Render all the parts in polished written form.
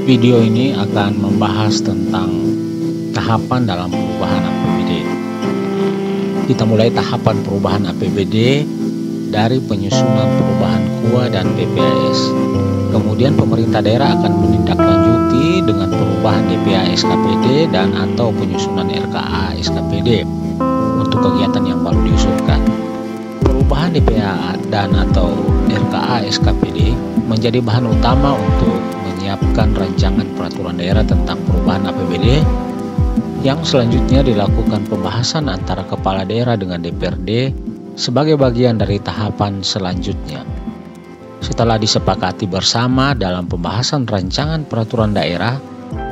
Video ini akan membahas tentang tahapan dalam perubahan APBD. Kita mulai tahapan perubahan APBD dari penyusunan perubahan KUA dan PPAS. Kemudian pemerintah daerah akan menindaklanjuti dengan perubahan DPA SKPD dan atau penyusunan RKA SKPD untuk kegiatan yang baru diusulkan. Perubahan DPA dan atau RKA SKPD menjadi bahan utama untuk menyiapkan rancangan peraturan daerah tentang perubahan APBD yang selanjutnya dilakukan pembahasan antara kepala daerah dengan DPRD sebagai bagian dari tahapan selanjutnya. Setelah disepakati bersama dalam pembahasan rancangan peraturan daerah,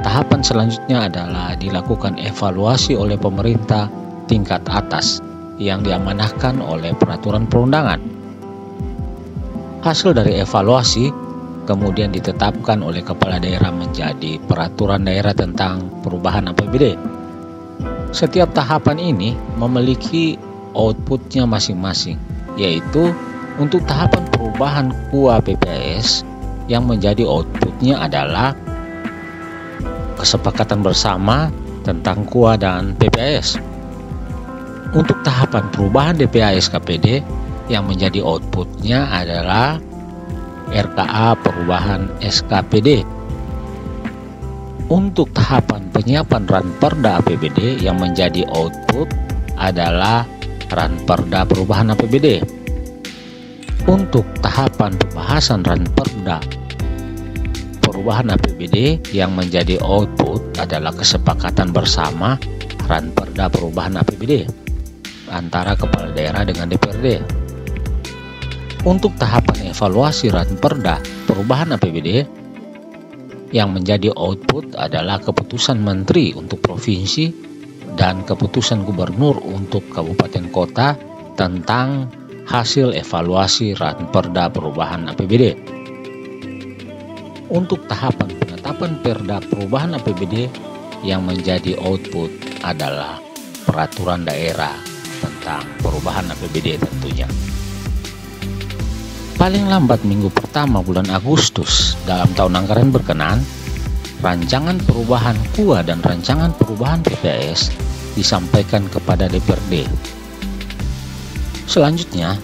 tahapan selanjutnya adalah dilakukan evaluasi oleh pemerintah tingkat atas yang diamanahkan oleh peraturan perundangan. Hasil dari evaluasi kemudian ditetapkan oleh kepala daerah menjadi peraturan daerah tentang perubahan APBD. Setiap tahapan ini memiliki outputnya masing-masing, yaitu untuk tahapan perubahan KUA PPAS yang menjadi outputnya adalah kesepakatan bersama tentang KUA dan PPAS. Untuk tahapan perubahan DPA SKPD yang menjadi outputnya adalah RKA perubahan SKPD. Untuk tahapan penyiapan Ranperda APBD yang menjadi output adalah Ranperda perubahan APBD. Untuk tahapan pembahasan Ranperda perubahan APBD yang menjadi output adalah kesepakatan bersama Ranperda perubahan APBD antara kepala daerah dengan DPRD. Untuk tahapan evaluasi Ranperda perubahan APBD yang menjadi output adalah keputusan menteri untuk provinsi dan keputusan gubernur untuk kabupaten kota tentang hasil evaluasi Ranperda perubahan APBD. Untuk tahapan penetapan Perda perubahan APBD yang menjadi output adalah peraturan daerah tentang perubahan APBD tentunya. Paling lambat minggu pertama bulan Agustus dalam tahun anggaran berkenaan, rancangan perubahan KUA dan rancangan perubahan PPAS disampaikan kepada DPRD. Selanjutnya,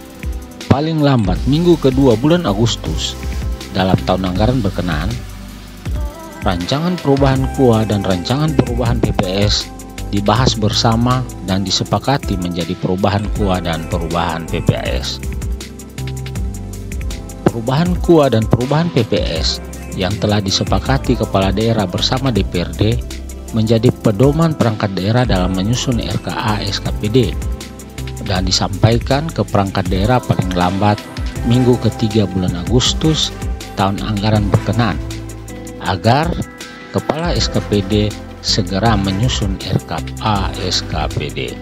paling lambat minggu kedua bulan Agustus dalam tahun anggaran berkenaan, rancangan perubahan KUA dan rancangan perubahan PPAS dibahas bersama dan disepakati menjadi perubahan KUA dan perubahan PPAS. Perubahan KUA dan perubahan PPAS yang telah disepakati kepala daerah bersama DPRD menjadi pedoman perangkat daerah dalam menyusun RKA SKPD dan disampaikan ke perangkat daerah paling lambat minggu ketiga bulan Agustus tahun anggaran berkenaan agar kepala SKPD segera menyusun RKA SKPD.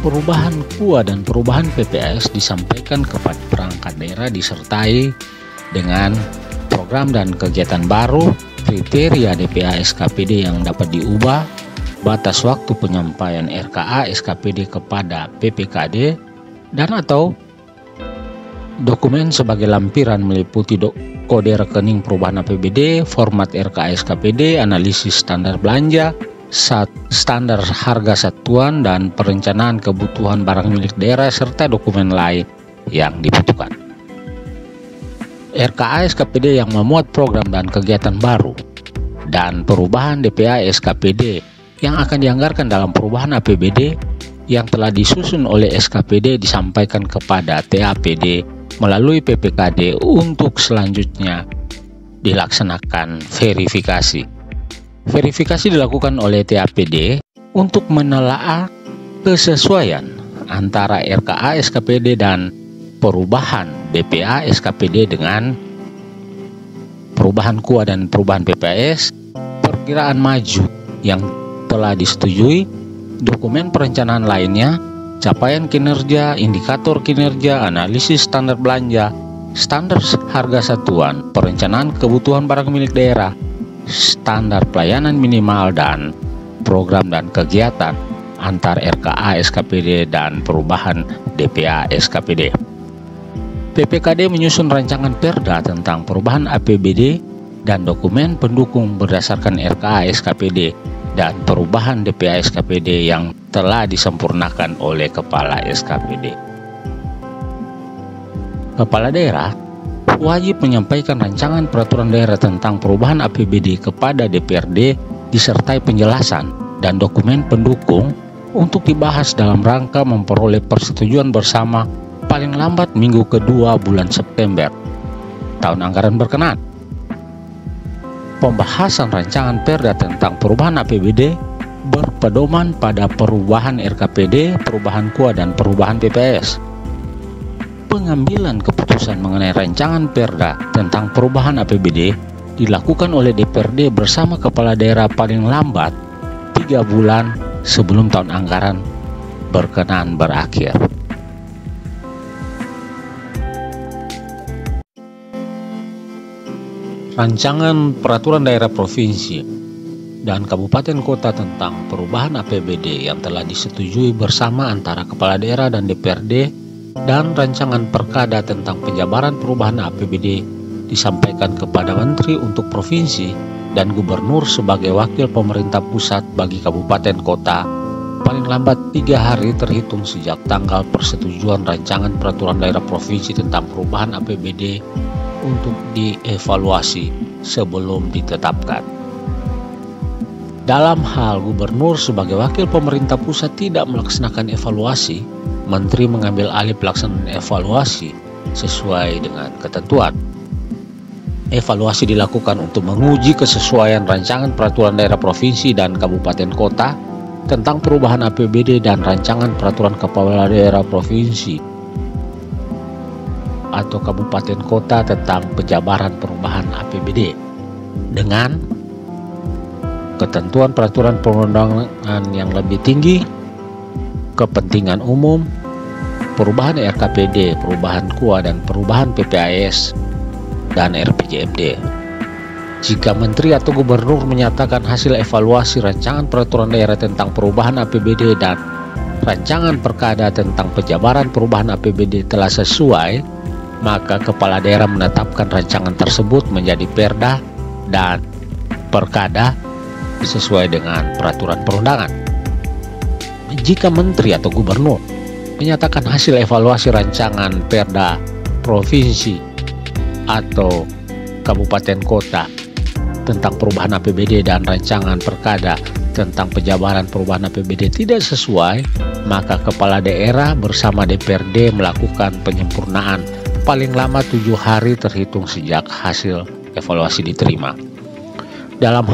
Perubahan KUA dan perubahan PPAS disampaikan kepada perangkat daerah disertai dengan program dan kegiatan baru, kriteria DPA SKPD yang dapat diubah, batas waktu penyampaian RKA SKPD kepada PPKD, dan atau dokumen sebagai lampiran meliputi kode rekening perubahan APBD, format RKA SKPD, analisis standar belanja, standar harga satuan, dan perencanaan kebutuhan barang milik daerah serta dokumen lain yang dibutuhkan. RKA SKPD yang memuat program dan kegiatan baru dan perubahan DPA SKPD yang akan dianggarkan dalam perubahan APBD yang telah disusun oleh SKPD disampaikan kepada TAPD melalui PPKD untuk selanjutnya dilaksanakan verifikasi. Verifikasi dilakukan oleh TAPD untuk menelaah kesesuaian antara RKA SKPD dan perubahan DPA SKPD dengan perubahan KUA dan perubahan PPAS, perkiraan maju yang telah disetujui, dokumen perencanaan lainnya, capaian kinerja, indikator kinerja, analisis standar belanja, standar harga satuan, perencanaan kebutuhan barang milik daerah, standar pelayanan minimal, dan program dan kegiatan antar RKA SKPD dan perubahan DPA SKPD. PPKD menyusun rancangan Perda tentang perubahan APBD dan dokumen pendukung berdasarkan RKA SKPD dan perubahan DPA SKPD yang telah disempurnakan oleh Kepala SKPD. Kepala daerah wajib menyampaikan rancangan peraturan daerah tentang perubahan APBD kepada DPRD disertai penjelasan dan dokumen pendukung untuk dibahas dalam rangka memperoleh persetujuan bersama paling lambat minggu kedua bulan September tahun anggaran berkenaan. Pembahasan rancangan Perda tentang perubahan APBD berpedoman pada perubahan RKPD, perubahan KUA, dan perubahan PPS. Pengambilan keputusan mengenai rancangan Perda tentang perubahan APBD dilakukan oleh DPRD bersama Kepala Daerah paling lambat 3 bulan sebelum tahun anggaran berkenaan berakhir. Rancangan Peraturan Daerah Provinsi dan Kabupaten Kota tentang perubahan APBD yang telah disetujui bersama antara Kepala Daerah dan DPRD dan rancangan Perkada tentang penjabaran perubahan APBD disampaikan kepada Menteri untuk Provinsi dan Gubernur sebagai wakil pemerintah pusat bagi Kabupaten Kota paling lambat 3 hari terhitung sejak tanggal persetujuan rancangan Peraturan Daerah Provinsi tentang perubahan APBD untuk dievaluasi sebelum ditetapkan. Dalam hal Gubernur sebagai wakil pemerintah pusat tidak melaksanakan evaluasi, Menteri mengambil alih pelaksanaan evaluasi sesuai dengan ketentuan. Evaluasi dilakukan untuk menguji kesesuaian rancangan peraturan daerah provinsi dan kabupaten kota tentang perubahan APBD dan rancangan peraturan kepala daerah provinsi atau kabupaten kota tentang penjabaran perubahan APBD dengan ketentuan peraturan perundangan yang lebih tinggi, kepentingan umum, perubahan RKPD, perubahan KUA, dan perubahan PPAS dan RPJMD. Jika Menteri atau Gubernur menyatakan hasil evaluasi rancangan peraturan daerah tentang perubahan APBD dan rancangan perkada tentang penjabaran perubahan APBD telah sesuai, maka Kepala Daerah menetapkan rancangan tersebut menjadi Perda dan Perkada sesuai dengan peraturan perundangan. Jika Menteri atau Gubernur menyatakan hasil evaluasi rancangan Perda Provinsi atau Kabupaten Kota tentang perubahan APBD dan rancangan Perkada tentang penjabaran perubahan APBD tidak sesuai, maka Kepala Daerah bersama DPRD melakukan penyempurnaan paling lama 7 hari terhitung sejak hasil evaluasi diterima. Dalam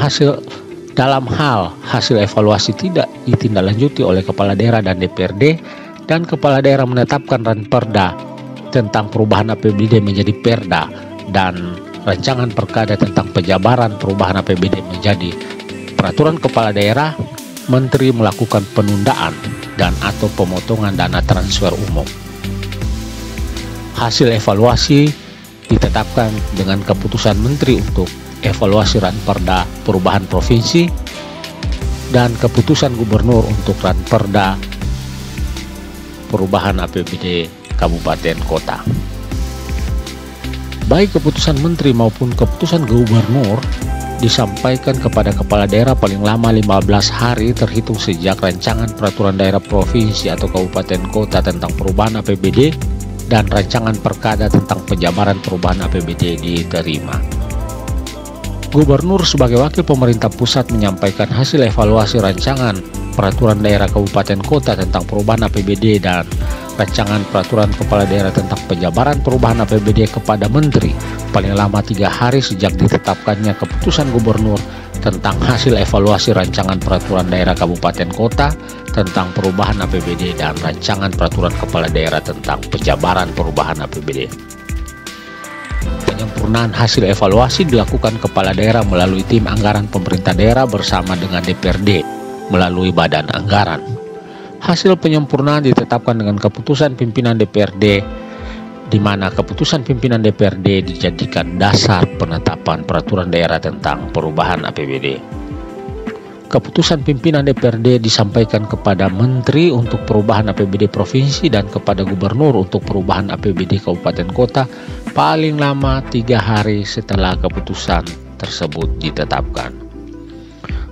hal hasil evaluasi tidak ditindaklanjuti oleh Kepala Daerah dan DPRD dan Kepala Daerah menetapkan Ranperda tentang perubahan APBD menjadi Perda dan rancangan Perkada tentang penjabaran perubahan APBD menjadi Peraturan Kepala Daerah, Menteri melakukan penundaan dan atau pemotongan dana transfer umum. Hasil evaluasi ditetapkan dengan keputusan Menteri untuk evaluasi Ranperda perubahan provinsi dan keputusan Gubernur untuk Ranperda perubahan APBD kabupaten kota. Baik keputusan Menteri maupun keputusan Gubernur disampaikan kepada Kepala Daerah paling lama 15 hari terhitung sejak rancangan peraturan daerah provinsi atau kabupaten kota tentang perubahan APBD dan rancangan perkada tentang penjabaran perubahan APBD diterima. Gubernur sebagai wakil pemerintah pusat menyampaikan hasil evaluasi rancangan peraturan daerah kabupaten kota tentang perubahan APBD dan rancangan peraturan kepala daerah tentang penjabaran perubahan APBD kepada Menteri paling lama 3 hari sejak ditetapkannya keputusan Gubernur tentang hasil evaluasi rancangan peraturan daerah kabupaten kota tentang perubahan APBD dan rancangan peraturan kepala daerah tentang penjabaran perubahan APBD. Penyempurnaan hasil evaluasi dilakukan Kepala Daerah melalui tim anggaran pemerintah daerah bersama dengan DPRD melalui Badan Anggaran. Hasil penyempurnaan ditetapkan dengan keputusan pimpinan DPRD, di mana keputusan pimpinan DPRD dijadikan dasar penetapan peraturan daerah tentang perubahan APBD. Keputusan pimpinan DPRD disampaikan kepada Menteri untuk perubahan APBD Provinsi dan kepada Gubernur untuk perubahan APBD Kabupaten Kota paling lama 3 hari setelah keputusan tersebut ditetapkan.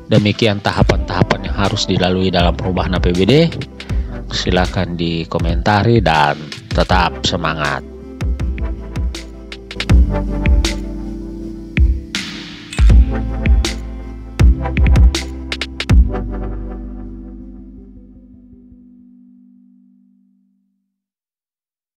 Demikian tahapan-tahapan yang harus dilalui dalam perubahan APBD. Silakan dikomentari dan tetap semangat.